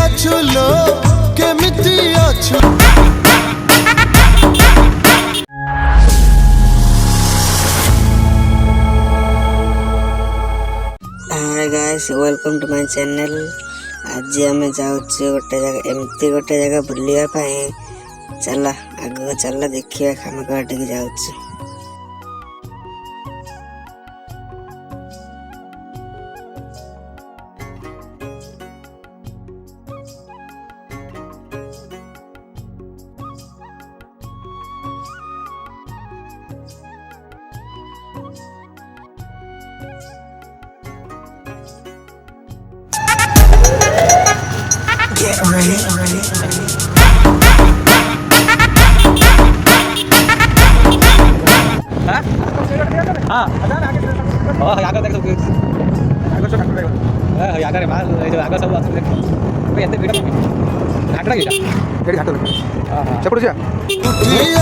अछुलो केमिति अछु। Hi guys, welcome to my channel. आज आम जाऊँ गोटे जगह एमती गोटे जगह बुलवाई। चल आगे चल देखिए आम कटिक जाऊँ। Get ready.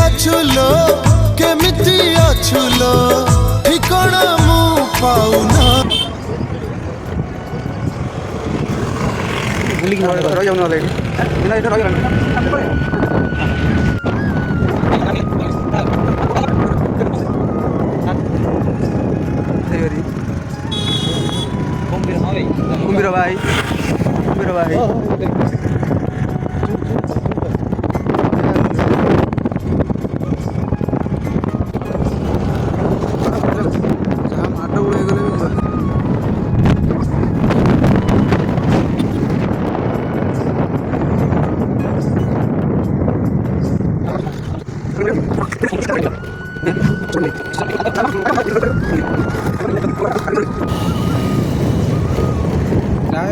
अछुलो केमिति अछुलो ठिकाना मु पाउना। कुंभीर भाई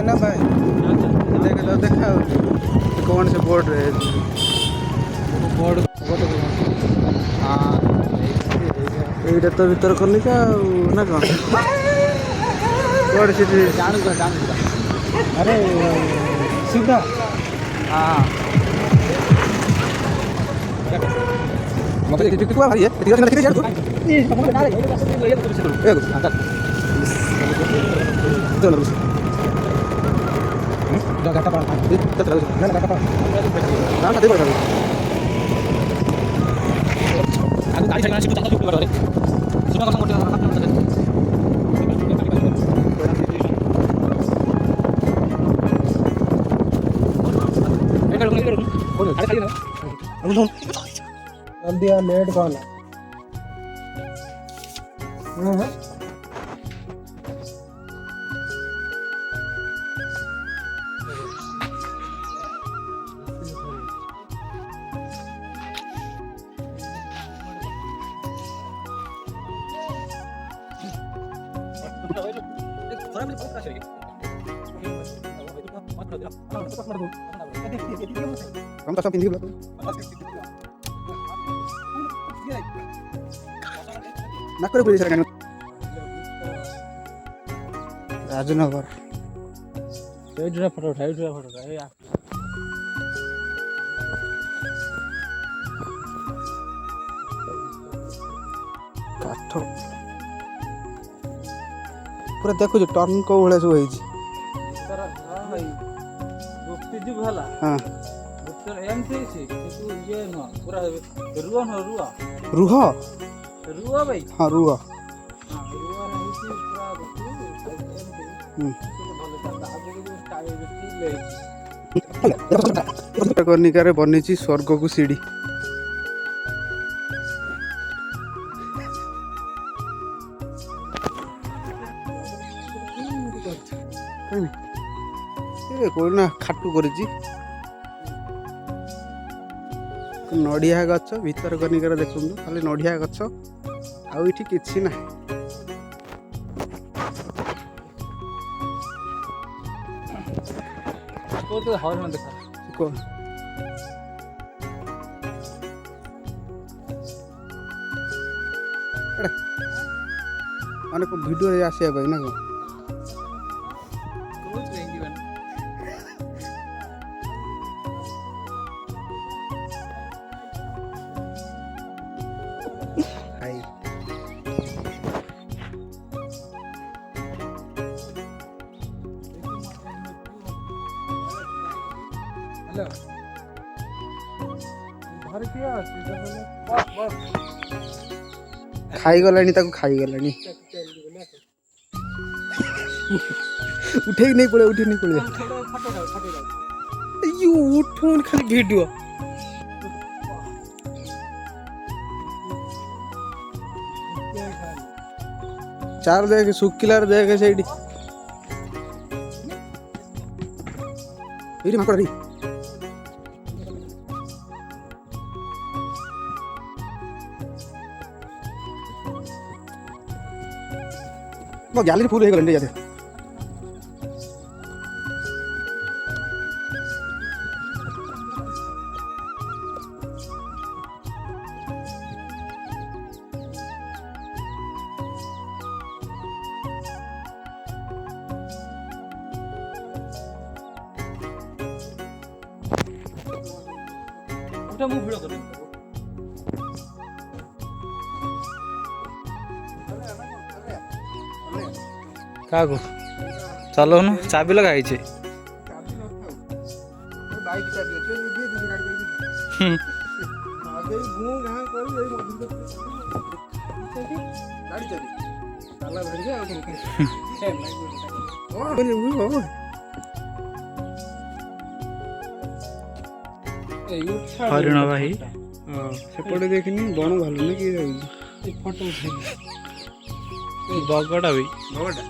ना भाई देख लो देखा कौन से बोर्ड रहे बोर्ड हाँ ये तो भीतर कनिका ना कौन बोर्ड सीट जानू अरे सीधा हाँ मतलब टिकट भाई है टिकट ना टिकट ये समझ ना रे चलो घाटा पड़ा ना घाटा पड़ा ना ना दे पड़ा आगे गाड़ी चलाना सीखो चाहता हूं रे सुना कसम मोटे जल्दी आ लेट कौन है kamu tas pinggir belakang nak kau boleh serangkan Rajnagar photo काठ पूरा देखो टर्न को भाई सब होई हाँ रुह भाई हाँ रुह कनिकार बनी स्वर्ग को सीढ़ी कोई खाटू कर नड़िया गछ भीतर कनिकार देखु खाली नड़िया गछ आठ कि ना माने को वीडियो आसिया ना को ଖାଇଗଲାଣି ତାକୁ ଖାଇଗଲାଣି ଉଠେଇ ନେଇ ପଳେଇ ଉଠୁନି ଖାଲି ଭିଡିଓ चार देख सुखिलार देख ସେଇଠି ଏଇଠି ମାଙ୍କଡ ମୋ ଗ୍ୟାଲେରୀ ଫୁଲ ହେଇଗଲାଣି ଟିକେ ମୁଁ ଭିଡ କରିବି କାହାକୁ ଚଲଉନୁ ଚାବି ଲଗା ହେଇଛି ହରିଣ ଭାଇ ସେପଟେ ଦେଖିନି ବଣ ଭାଲୁ ନା କିଏ ଯାଉଛି ଫଟୋ ବଗଟା ବି ବଗଟା